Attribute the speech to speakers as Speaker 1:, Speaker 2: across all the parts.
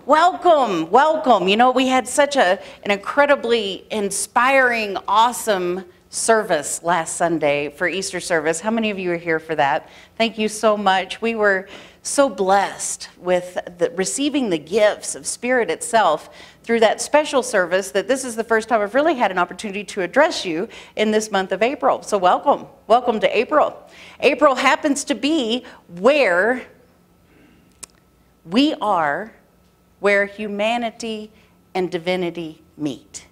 Speaker 1: Welcome, welcome. You know, we had such an incredibly inspiring, awesome service last Sunday for Easter service. How many of you are here for that? Thank you so much. We were so blessed with receiving the gifts of Spirit itself through that special service that this is the first time I've really had an opportunity to address you in this month of April. So welcome. Welcome to April. April happens to be where we are, where humanity and divinity meet.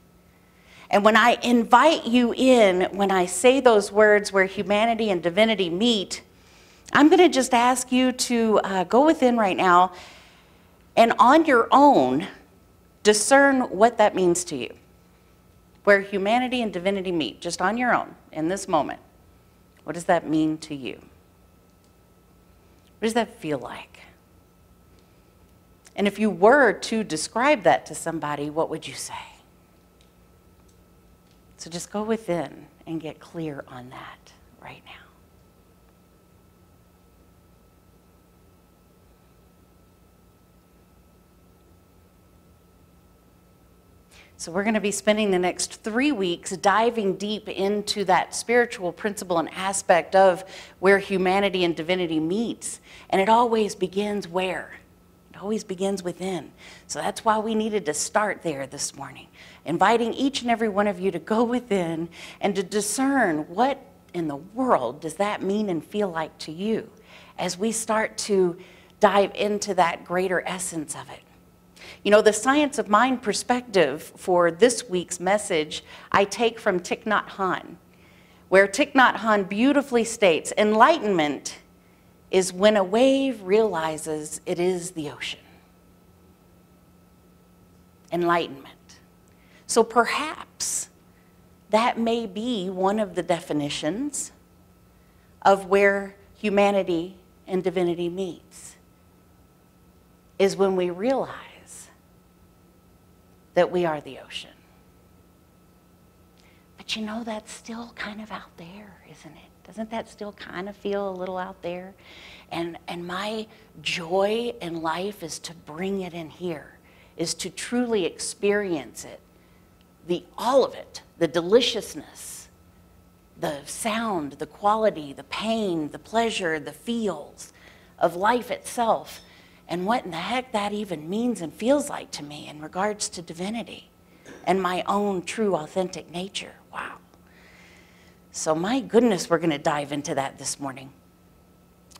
Speaker 1: And when I invite you in, when I say those words, where humanity and divinity meet, I'm going to just ask you to go within right now and on your own discern what that means to you. Where humanity and divinity meet, just on your own in this moment. What does that mean to you? What does that feel like? And if you were to describe that to somebody, what would you say? So just go within and get clear on that right now. So we're going to be spending the next 3 weeks diving deep into that spiritual principle and aspect of where humanity and divinity meets. And it always begins where? It always begins within. So that's why we needed to start there this morning, inviting each and every one of you to go within and to discern what in the world does that mean and feel like to you as we start to dive into that greater essence of it. You know, the science of mind perspective for this week's message I take from Thich Nhat Hanh, where Thich Nhat Hanh beautifully states, enlightenment is when a wave realizes it is the ocean. Enlightenment. So perhaps that may be one of the definitions of where humanity and divinity meets, is when we realize that we are the ocean. But you know, that's still kind of out there, isn't it? Doesn't that still kind of feel a little out there? And my joy in life is to bring it in here, is to truly experience it, all of it, the deliciousness, the sound, the quality, the pain, the pleasure, the feels of life itself, and what in the heck that even means and feels like to me in regards to divinity and my own true authentic nature. Wow. So my goodness, we're going to dive into that this morning.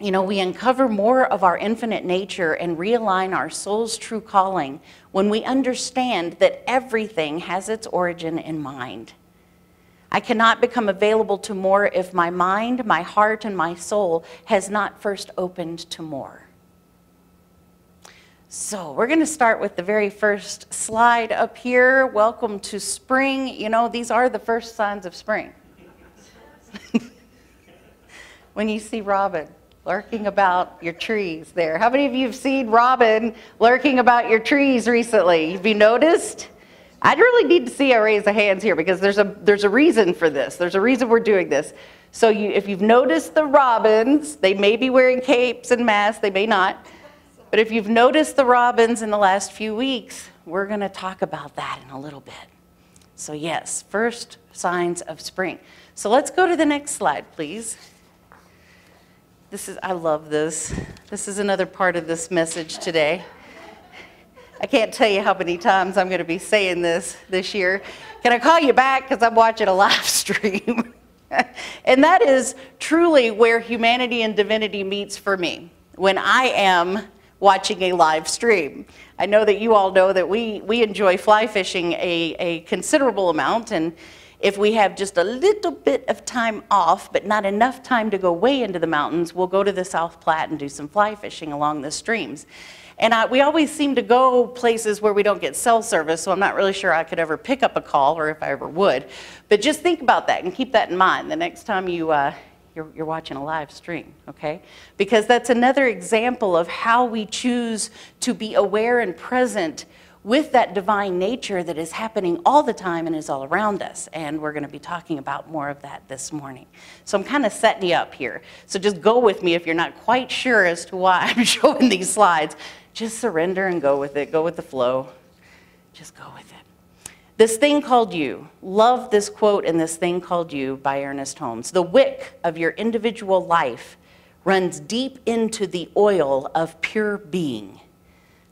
Speaker 1: You know, we uncover more of our infinite nature and realign our soul's true calling when we understand that everything has its origin in mind. I cannot become available to more if my mind, my heart, and my soul has not first opened to more. So we're going to start with the very first slide up here. Welcome to spring. You know, these are the first signs of spring. When you see robin lurking about your trees there. How many of you have seen robin lurking about your trees recently? Have you noticed? I'd really need to see a raise of hands here because there's a reason for this. There's a reason we're doing this. So if you've noticed the robins, they may be wearing capes and masks, they may not. But if you've noticed the robins in the last few weeks, we're going to talk about that in a little bit. So yes, first signs of spring. So let's go to the next slide, please. I love this. This is another part of this message today. I can't tell you how many times I'm going to be saying this year. Can I call you back? Because I'm watching a live stream. And that is truly where humanity and divinity meets for me, when I am watching a live stream. I know that you all know that we enjoy fly fishing a considerable amount, and if we have just a little bit of time off, but not enough time to go way into the mountains, we'll go to the South Platte and do some fly fishing along the streams. And we always seem to go places where we don't get cell service, so I'm not really sure I could ever pick up a call, or if I ever would. But just think about that and keep that in mind the next time you're watching a live stream, okay? Because that's another example of how we choose to be aware and present with that divine nature that is happening all the time and is all around us. And we're going to be talking about more of that this morning. So I'm kind of setting you up here. So just go with me if you're not quite sure as to why I'm showing these slides. Just surrender and go with it. Go with the flow. Just go with it. This Thing Called You. Love this quote in This Thing Called You by Ernest Holmes. The wick of your individual life runs deep into the oil of pure being.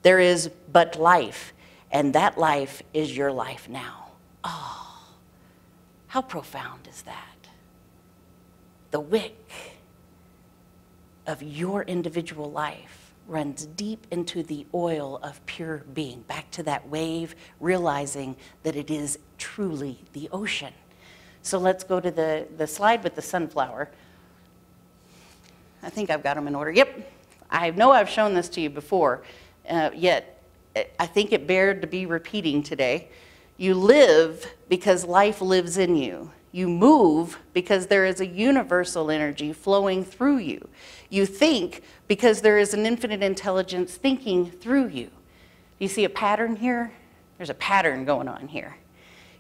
Speaker 1: There is but life, and that life is your life now. Oh, how profound is that? The wick of your individual life runs deep into the oil of pure being. Back to that wave, realizing that it is truly the ocean. So let's go to the slide with the sunflower. I think I've got them in order. Yep, I know I've shown this to you before, yet I think it bared to be repeating today. You live because life lives in you. You move because there is a universal energy flowing through you. You think because there is an infinite intelligence thinking through you. Do you see a pattern here? There's a pattern going on here.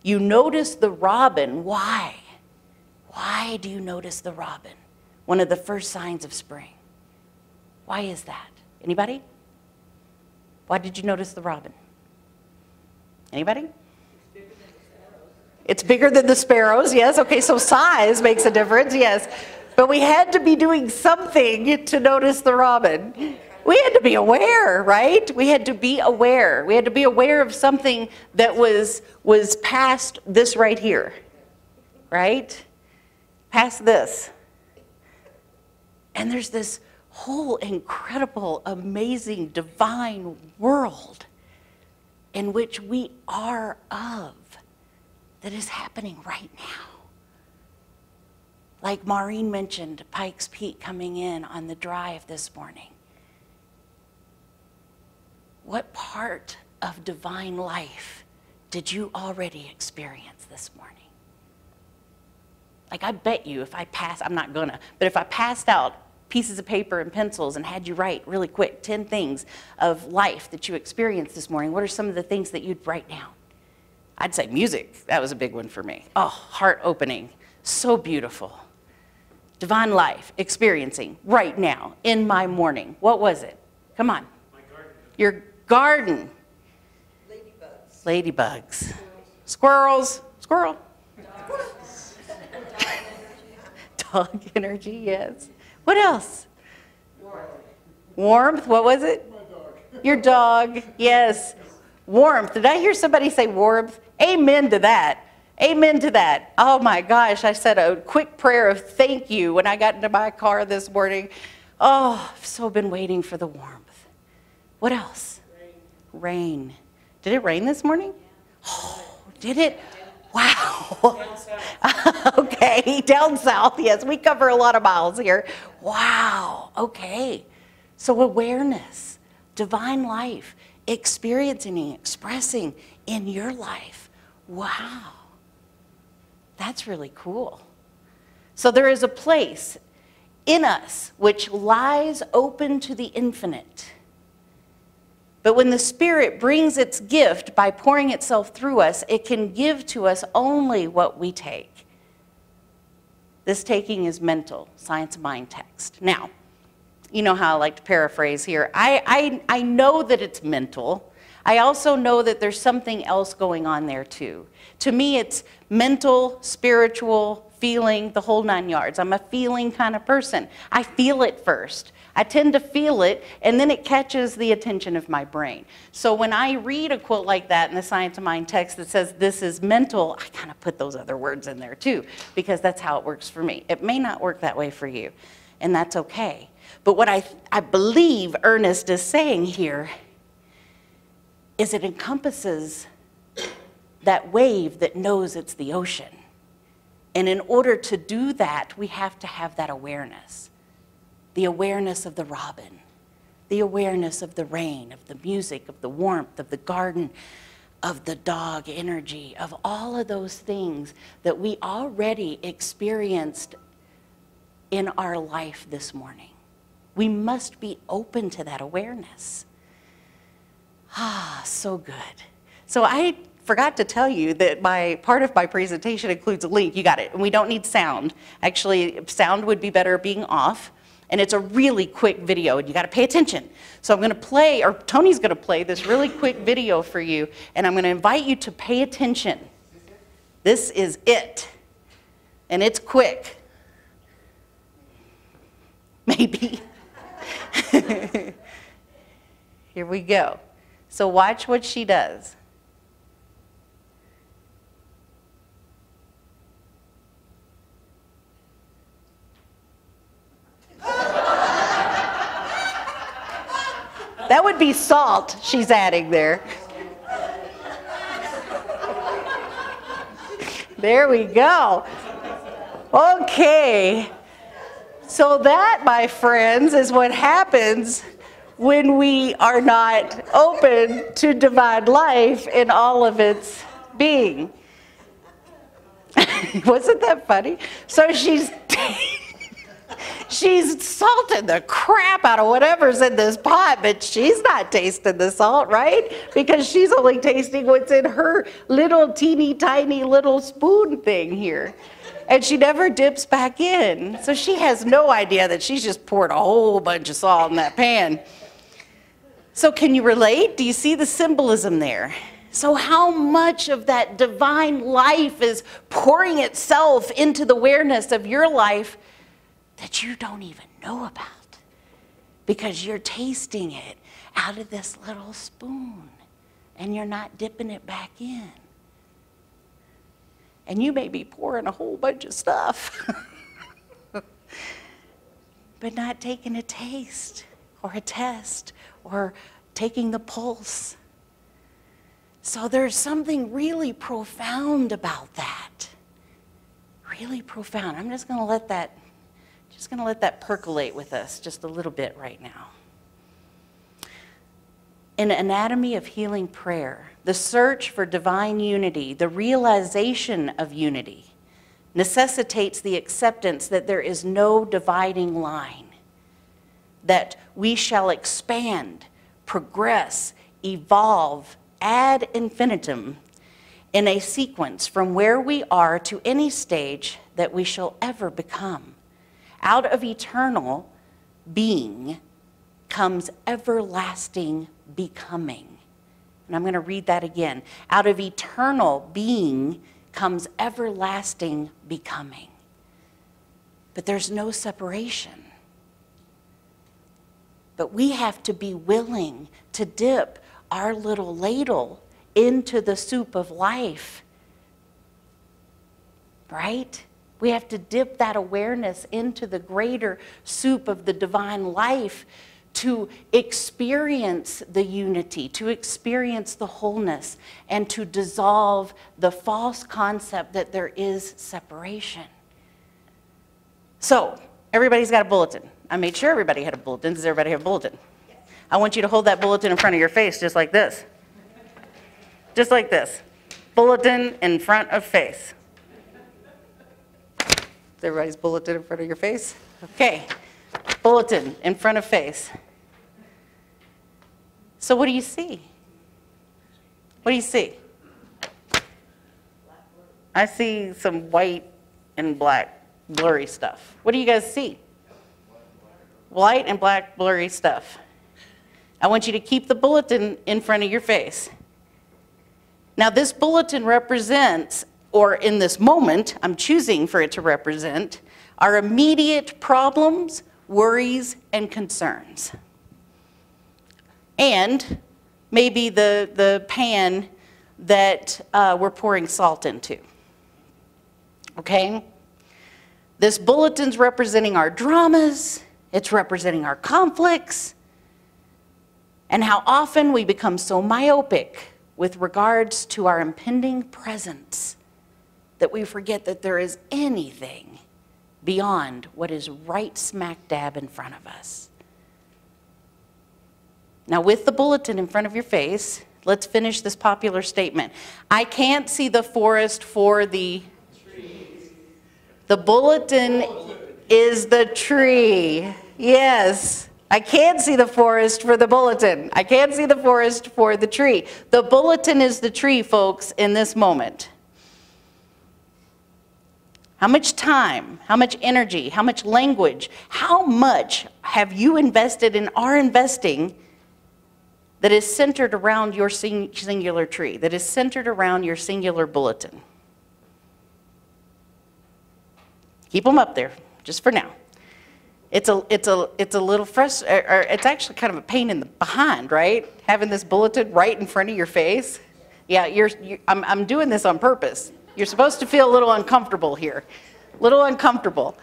Speaker 1: You notice the robin. Why? Why do you notice the robin? One of the first signs of spring. Why is that? Anybody? Why did you notice the robin? Anybody? It's bigger than the sparrows, yes. Okay, so size makes a difference, yes. But we had to be doing something to notice the robin. We had to be aware, right? We had to be aware. We had to be aware of something that was past this right here, right? Past this. And there's this whole incredible, amazing, divine world in which we are of that is happening right now. Like Maureen mentioned, Pikes Peak coming in on the drive this morning. What part of divine life did you already experience this morning? Like I bet you if I pass, I'm not gonna, but if I passed out pieces of paper and pencils and had you write really quick 10 things of life that you experienced this morning, what are some of the things that you'd write down? I'd say music. That was a big one for me. Oh, heart opening. So beautiful. Divine life, experiencing right now in my morning. What was it? Come on.
Speaker 2: My garden.
Speaker 1: Your garden.
Speaker 3: Ladybugs.
Speaker 1: Ladybugs. Squirrels. Squirrel.
Speaker 3: Dogs.
Speaker 1: Dog energy, yes. What else?
Speaker 3: Warmth.
Speaker 1: Warmth. What was it?
Speaker 2: My dog.
Speaker 1: Your dog. Yes. Warmth. Did I hear somebody say warmth? Amen to that. Amen to that. Oh my gosh, I said a quick prayer of thank you when I got into my car this morning. Oh, I've so been waiting for the warmth. What else? Rain. Did it rain this morning? Oh, did it? Wow. Okay, down south, yes, we cover a lot of miles here. Wow, okay. So awareness, divine life, experiencing, expressing in your life. Wow. That's really cool. So there is a place in us which lies open to the infinite. But when the Spirit brings its gift by pouring itself through us, it can give to us only what we take. This taking is mental, science of mind text. Now, you know how I like to paraphrase here. I know that it's mental. I also know that there's something else going on there too. To me, it's mental, spiritual, feeling, the whole 9 yards. I'm a feeling kind of person. I feel it first. I tend to feel it, and then it catches the attention of my brain. So when I read a quote like that in the Science of Mind text that says this is mental, I kind of put those other words in there too, because that's how it works for me. It may not work that way for you, and that's okay. But what I believe Ernest is saying here is it encompasses that wave that knows it's the ocean. And in order to do that, we have to have that awareness. The awareness of the robin, the awareness of the rain, of the music, of the warmth, of the garden, of the dog energy, of all of those things that we already experienced in our life this morning. We must be open to that awareness. Ah, so good. So I forgot to tell you that part of my presentation includes a link. You got it. And we don't need sound. Actually, sound would be better being off. And it's a really quick video, and you got to pay attention. So I'm going to play, or Tony's going to play this really quick video for you, and I'm going to invite you to pay attention. This is it. And it's quick. Maybe. Here we go. So watch what she does. That would be salt she's adding there. There we go. Okay. So that, my friends, is what happens when we are not open to divine life in all of its being. Wasn't that funny? So she's salting the crap out of whatever's in this pot, but she's not tasting the salt, right? Because she's only tasting what's in her little teeny tiny little spoon thing here. And she never dips back in. So she has no idea that she's just poured a whole bunch of salt in that pan. So can you relate? Do you see the symbolism there? So how much of that divine life is pouring itself into the awareness of your life that you don't even know about? Because you're tasting it out of this little spoon and you're not dipping it back in. And you may be pouring a whole bunch of stuff, but not taking a taste or a test or taking the pulse. So there's something really profound about that. Really profound. I'm just going to let that percolate with us just a little bit right now. In Anatomy of Healing Prayer, the search for divine unity, the realization of unity, necessitates the acceptance that there is no dividing line, that we shall expand, progress, evolve, ad infinitum in a sequence from where we are to any stage that we shall ever become. Out of eternal being comes everlasting becoming. And I'm going to read that again. Out of eternal being comes everlasting becoming. But there's no separation. But we have to be willing to dip our little ladle into the soup of life. Right? We have to dip that awareness into the greater soup of the divine life to experience the unity, to experience the wholeness, and to dissolve the false concept that there is separation. So, everybody's got a bulletin. I made sure everybody had a bulletin. Does everybody have a bulletin? Yes. I want you to hold that bulletin in front of your face just like this. Just like this. Bulletin in front of face. Is everybody's bulletin in front of your face? Okay. Bulletin in front of face. So what do you see? What do you see? I see some white and black blurry stuff. What do you guys see? White and black blurry stuff. I want you to keep the bulletin in front of your face. Now this bulletin represents, or in this moment, I'm choosing for it to represent, our immediate problems, worries, and concerns. And maybe the pan that we're pouring salt into. Okay? This bulletin's representing our dramas, it's representing our conflicts, and how often we become so myopic with regards to our impending presence that we forget that there is anything beyond what is right smack dab in front of us. Now, with the bulletin in front of your face, let's finish this popular statement. I can't see the forest for the trees. The bulletin is the tree. Yes. I can't see the forest for the bulletin. I can't see the forest for the tree. The bulletin is the tree, folks, in this moment. How much time, how much energy, how much language, how much have you invested and are investing that is centered around your singular tree, that is centered around your singular bulletin? Keep them up there, just for now. It's a little frustrating, or it's actually kind of a pain in the behind, right? Having this bulletin right in front of your face. Yeah, I'm doing this on purpose. You're supposed to feel a little uncomfortable here, a little uncomfortable.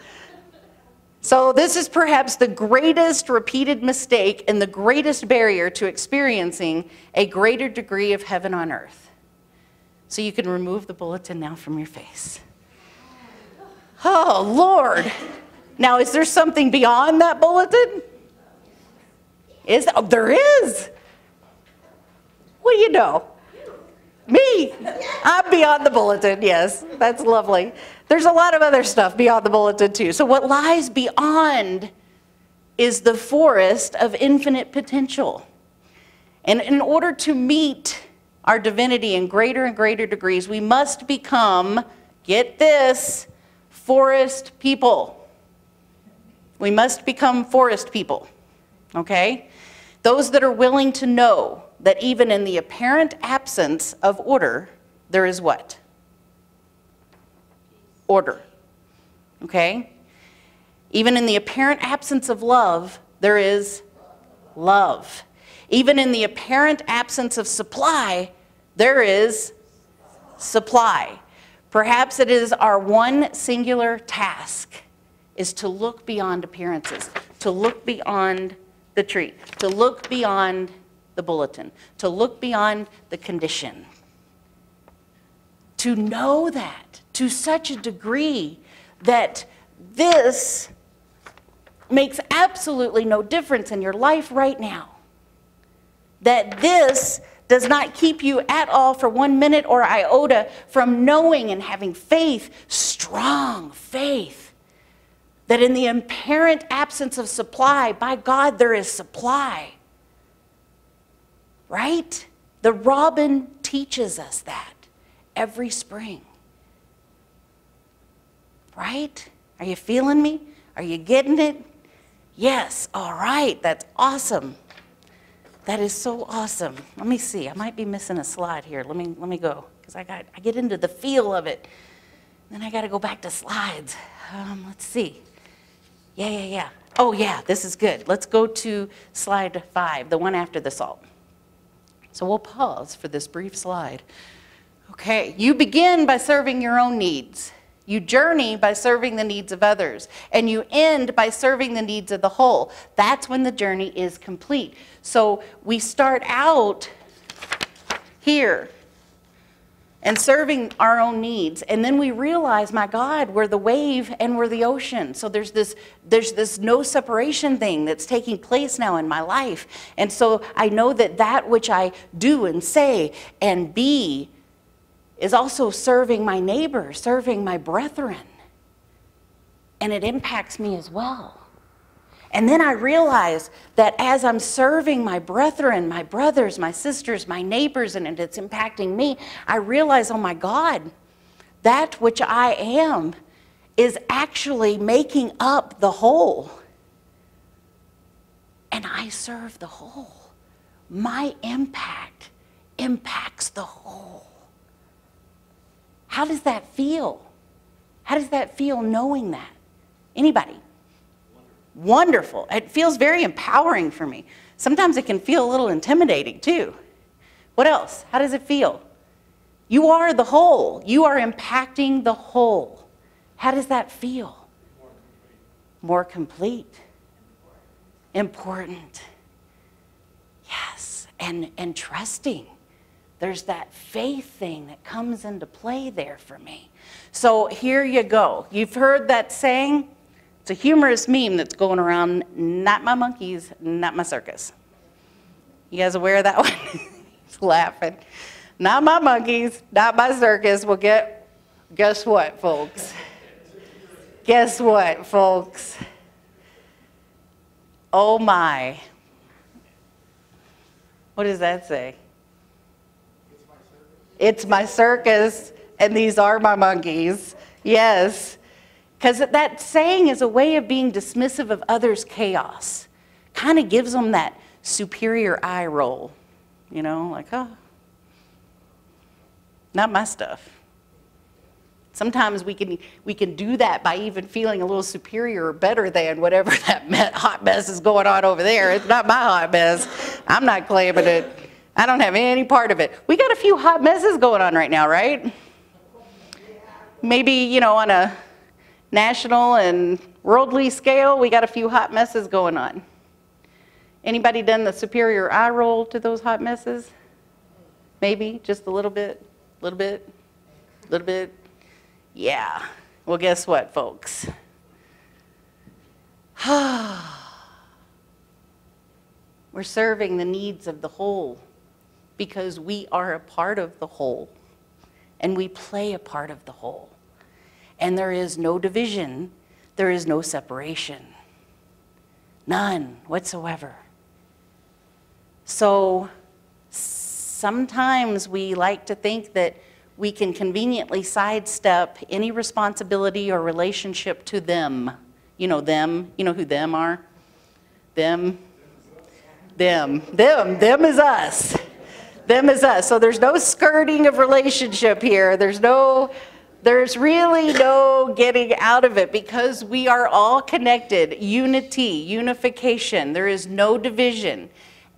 Speaker 1: So this is perhaps the greatest repeated mistake and the greatest barrier to experiencing a greater degree of heaven on earth. So you can remove the bulletin now from your face. Oh, Lord. Now, is there something beyond that bulletin? Oh, there is. What do you know? Me. I'm beyond the bulletin, yes. That's lovely. There's a lot of other stuff beyond the bulletin, too. So what lies beyond is the forest of infinite potential. And in order to meet our divinity in greater and greater degrees, we must become, get this, forest people. We must become forest people, okay? Those that are willing to know that even in the apparent absence of order, there is what? Order, okay? Even in the apparent absence of love, there is love. Even in the apparent absence of supply, there is supply. Perhaps it is our one singular task is to look beyond appearances, to look beyond the tree, to look beyond the bulletin, to look beyond the condition. To know that to such a degree that this makes absolutely no difference in your life right now. That this does not keep you at all for 1 minute or iota from knowing and having faith, strong faith, that in the apparent absence of supply, by God, there is supply. Right? The robin teaches us that every spring. Right? Are you feeling me? Are you getting it? Yes. All right. That's awesome. That is so awesome. Let me see. I might be missing a slide here. Let me go, because I get into the feel of it. Then I got to go back to slides. Let's see. Yeah. Oh, yeah, this is good. Let's go to slide 5, the one after the salt. So we'll pause for this brief slide. Okay, you begin by serving your own needs. You journey by serving the needs of others. And you end by serving the needs of the whole. That's when the journey is complete. So we start out here and serving our own needs. And then we realize, my God, we're the wave and we're the ocean. So there's this no separation thing that's taking place now in my life. And so I know that which I do and say and be is also serving my neighbor, serving my brethren. And it impacts me as well. And then I realize that as I'm serving my brethren, my brothers, my sisters, my neighbors, and it's impacting me, I realize, oh my God, that which I am is actually making up the whole. And I serve the whole. My impact impacts the whole. How does that feel? How does that feel knowing that? Anybody? Wonderful. It feels very empowering for me. Sometimes it can feel a little intimidating too. What else? How does it feel? You are the whole. You are impacting the whole. How does that feel? More complete. Important. Yes. And trusting. There's that faith thing that comes into play there for me. So here you go. You've heard that saying? It's a humorous meme that's going around, not my monkeys, not my circus. You guys aware of that one? He's laughing. Not my monkeys, not my circus. Well, guess what, folks? Guess what, folks? Oh my. What does that say? It's my circus, and these are my monkeys. Yes. Because that saying is a way of being dismissive of others' chaos. Kind of gives them that superior eye roll, you know, like, oh, not my stuff. Sometimes we can do that by even feeling a little superior or better than whatever that hot mess is going on over there. It's not my hot mess. I'm not claiming it. I don't have any part of it. We got a few hot messes going on right now, right? Maybe, you know, on a national and worldly scale, we got a few hot messes going on. Anybody done the superior eye roll to those hot messes? Maybe, just a little bit, little bit, little bit. Yeah. Well, guess what, folks? We're serving the needs of the whole because we are a part of the whole and we play a part of the whole. And there is no division, there is no separation. None whatsoever. So sometimes we like to think that we can conveniently sidestep any responsibility or relationship to them. You know them, you know who them are? Them is us. Them is us. So there's no skirting of relationship here. There's really no getting out of it because we are all connected. Unity, unification. There is no division.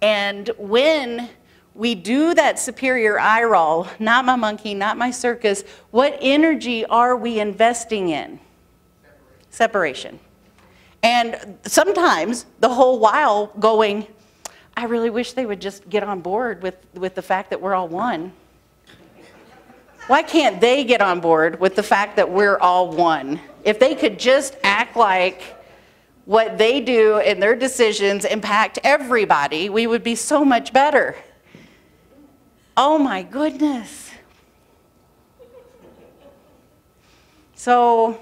Speaker 1: And when we do that superior eye roll, not my monkey, not my circus, what energy are we investing in? Separation. And sometimes the whole while going, I really wish they would just get on board with the fact that we're all one. Why can't they get on board with the fact that we're all one? If they could just act like what they do and their decisions impact everybody, we would be so much better. Oh my goodness. So,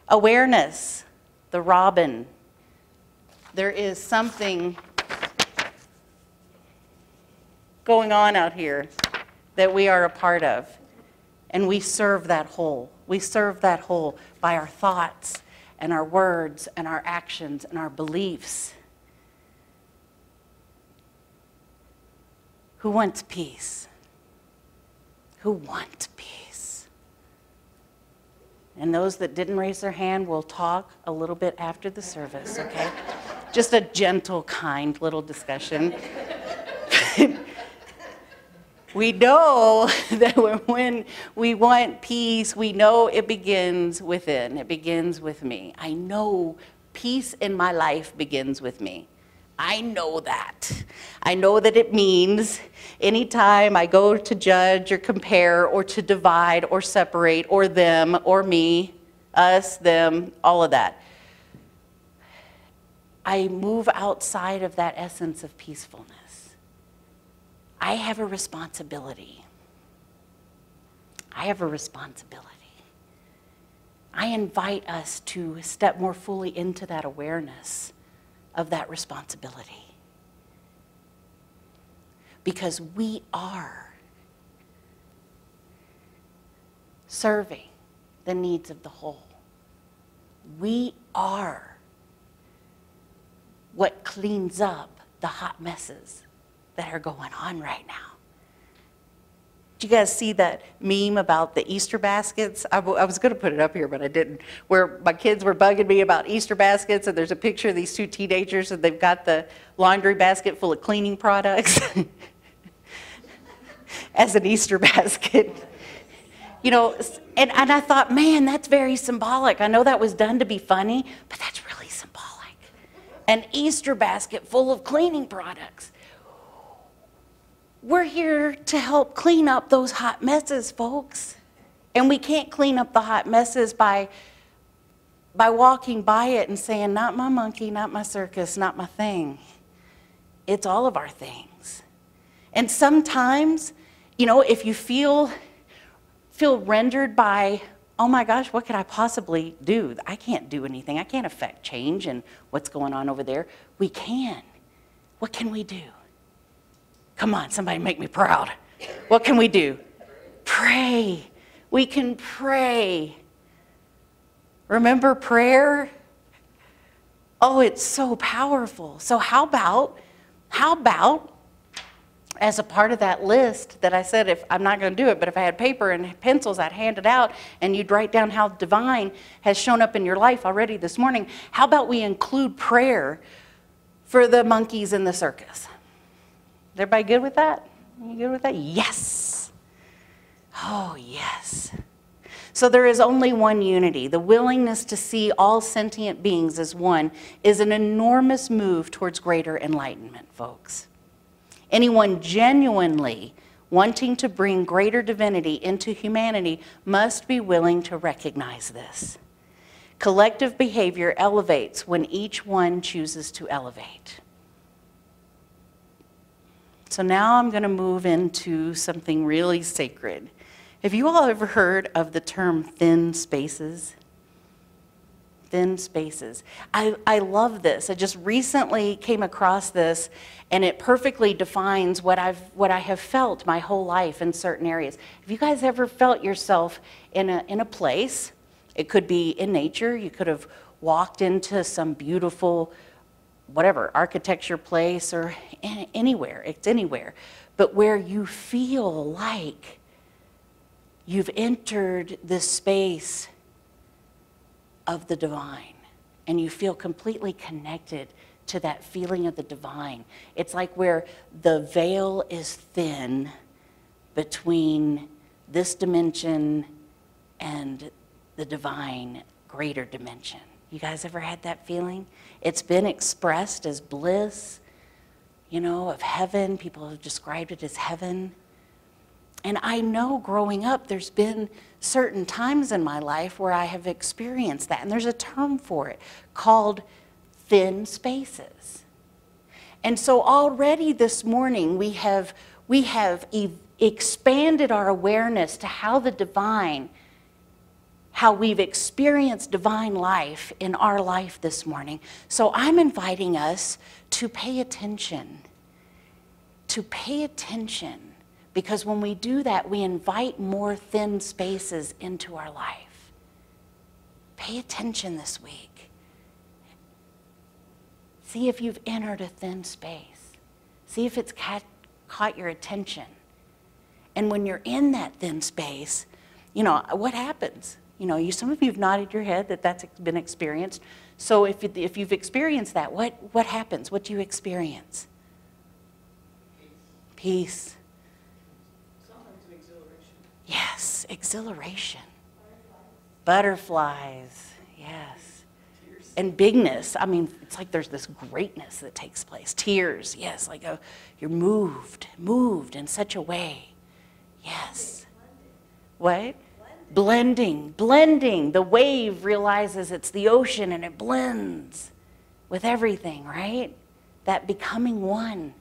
Speaker 1: awareness, the robin. There is something going on out here that we are a part of. And we serve that whole. We serve that whole by our thoughts and our words and our actions and our beliefs. Who wants peace? Who wants peace? And those that didn't raise their hand will talk a little bit after the service, okay? Just a gentle, kind little discussion. We know that when we want peace, we know it begins within. It begins with me. I know peace in my life begins with me. I know that. I know that it means anytime I go to judge or compare or to divide or separate or them or me, us, them, all of that, I move outside of that essence of peacefulness. I have a responsibility. I have a responsibility. I invite us to step more fully into that awareness of that responsibility. Because we are serving the needs of the whole. We are what cleans up the hot messes that are going on right now. Did you guys see that meme about the Easter baskets? I was going to put it up here, but I didn't. Where my kids were bugging me about Easter baskets, and there's a picture of these two teenagers, and they've got the laundry basket full of cleaning products as an Easter basket. You know, and I thought, man, that's very symbolic. I know that was done to be funny, but that's really symbolic. An Easter basket full of cleaning products. We're here to help clean up those hot messes, folks. And we can't clean up the hot messes by walking by it and saying, not my monkey, not my circus, not my thing. It's all of our things. And sometimes, you know, if you feel rendered by, oh my gosh, what could I possibly do? I can't do anything. I can't affect change and what's going on over there. We can. What can we do? Come on, somebody make me proud. What can we do? Pray. We can pray. Remember prayer? Oh, it's so powerful. So how about, as a part of that list that I said, if I'm not going to do it, but if I had paper and pencils, I'd hand it out and you'd write down how divine has shown up in your life already this morning. How about we include prayer for the monkeys in the circus? Is everybody good with that? You good with that? Yes. Oh, yes. So there is only one unity. The willingness to see all sentient beings as one is an enormous move towards greater enlightenment, folks. Anyone genuinely wanting to bring greater divinity into humanity must be willing to recognize this. Collective behavior elevates when each one chooses to elevate. So now I'm going to move into something really sacred. Have you all ever heard of the term thin spaces? Thin spaces. I love this. I just recently came across this, and it perfectly defines what I have felt my whole life in certain areas. Have you guys ever felt yourself in a place? It could be in nature. You could have walked into some beautiful, whatever, architecture place or anywhere. It's anywhere. But where you feel like you've entered this space of the divine, and you feel completely connected to that feeling of the divine. It's like where the veil is thin between this dimension and the divine greater dimension. You guys ever had that feeling? It's been expressed as bliss, you know, of heaven. People have described it as heaven. And I know growing up, there's been certain times in my life where I have experienced that. And there's a term for it called thin spaces. And so already this morning, we have expanded our awareness to how the divine, how we've experienced divine life in our life this morning. So I'm inviting us to pay attention, because when we do that, we invite more thin spaces into our life. Pay attention this week. See if you've entered a thin space. See if it's caught your attention. And when you're in that thin space, you know, what happens? You know, some of you have nodded your head that that's been experienced. So if you've experienced that, what happens? What do you experience? Peace. Yes, exhilaration. Butterflies, yes. Tears. And bigness. I mean, it's like there's this greatness that takes place. Tears, yes, like you're moved in such a way. Yes. What? Blending. The wave realizes it's the ocean and it blends with everything, right? That becoming one.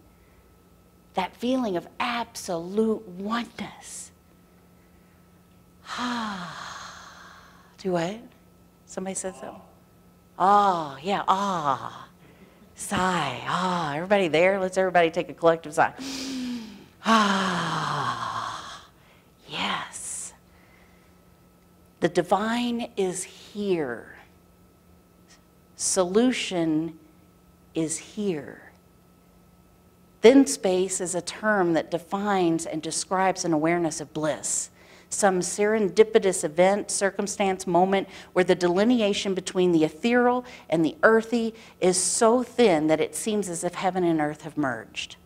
Speaker 1: That feeling of absolute oneness. Do what? Somebody said so? Ah, yeah, ah. Sigh, ah. Everybody there? Let's everybody take a collective sigh. Ah, yes. The divine is here. Solution is here. Thin space is a term that defines and describes an awareness of bliss. Some serendipitous event, circumstance, moment where the delineation between the ethereal and the earthy is so thin that it seems as if heaven and earth have merged.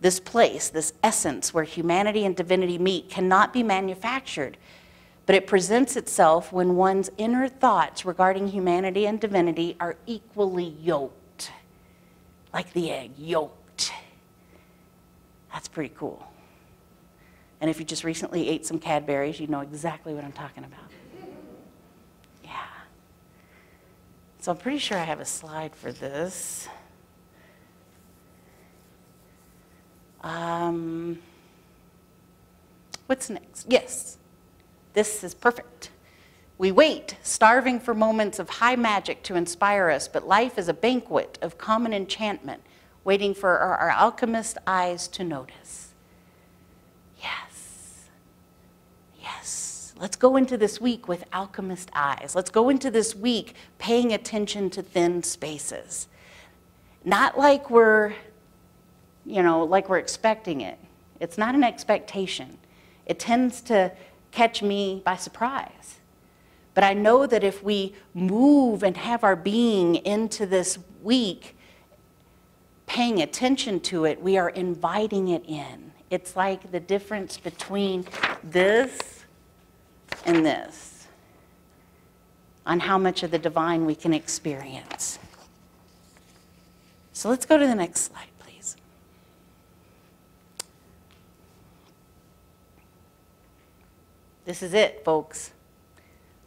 Speaker 1: This place, this essence where humanity and divinity meet cannot be manufactured, but it presents itself when one's inner thoughts regarding humanity and divinity are equally yoked, like the egg, yoked. That's pretty cool. And if you just recently ate some Cadbury's, you know exactly what I'm talking about. Yeah. So I'm pretty sure I have a slide for this. What's next? Yes. This is perfect. We wait, starving for moments of high magic to inspire us, but life is a banquet of common enchantment, waiting for our alchemist eyes to notice. Yes. Let's go into this week with alchemist eyes. Let's go into this week paying attention to thin spaces. Not like we're, like we're expecting it. It's not an expectation. It tends to catch me by surprise. But I know that if we move and have our being into this week, paying attention to it, we are inviting it in. It's like the difference between this and this, on how much of the divine we can experience. So let's go to the next slide, please. This is it, folks.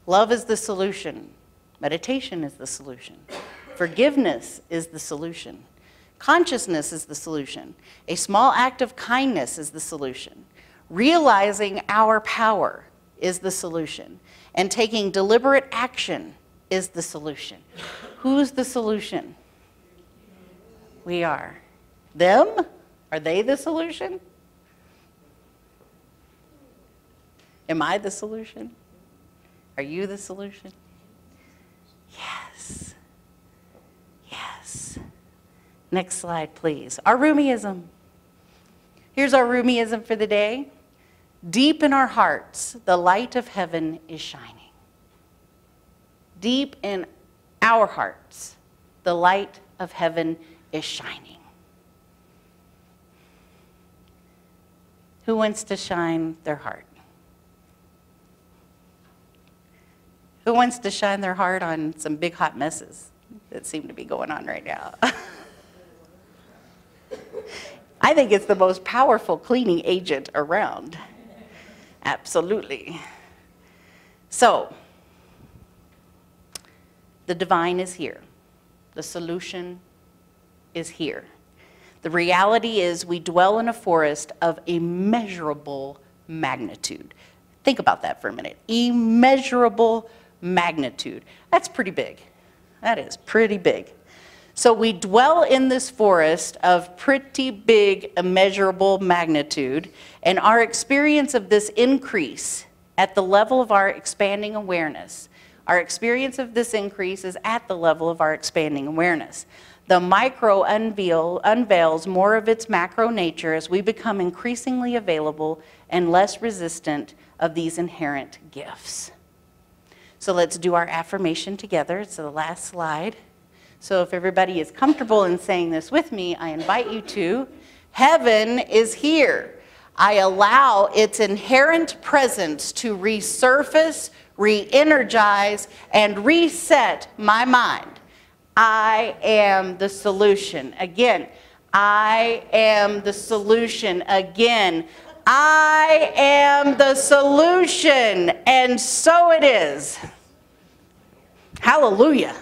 Speaker 1: Love is the solution. Meditation is the solution. Forgiveness is the solution. Consciousness is the solution. A small act of kindness is the solution. Realizing our power is the solution. And taking deliberate action is the solution. Who's the solution? We are. Them? Are they the solution? Am I the solution? Are you the solution? Yes. Yes. Next slide, please. Our Rumiism. Here's our Rumiism for the day. Deep in our hearts, the light of heaven is shining. Deep in our hearts, the light of heaven is shining. Who wants to shine their heart? Who wants to shine their heart on some big hot messes that seem to be going on right now? I think it's the most powerful cleaning agent around. Absolutely. So, the divine is here. The solution is here. The reality is we dwell in a forest of immeasurable magnitude. Think about that for a minute. Immeasurable magnitude. That's pretty big. That is pretty big. So we dwell in this forest of pretty big, immeasurable magnitude, and our experience of this increase at the level of our expanding awareness, our experience of this increase is at the level of our expanding awareness. The micro unveils more of its macro nature as we become increasingly available and less resistant of these inherent gifts. So let's do our affirmation together. It's the last slide. So if everybody is comfortable in saying this with me, I invite you to. Heaven is here. I allow its inherent presence to resurface, re-energize, and reset my mind. I am the solution. Again, I am the solution. Again, I am the solution. And so it is. Hallelujah.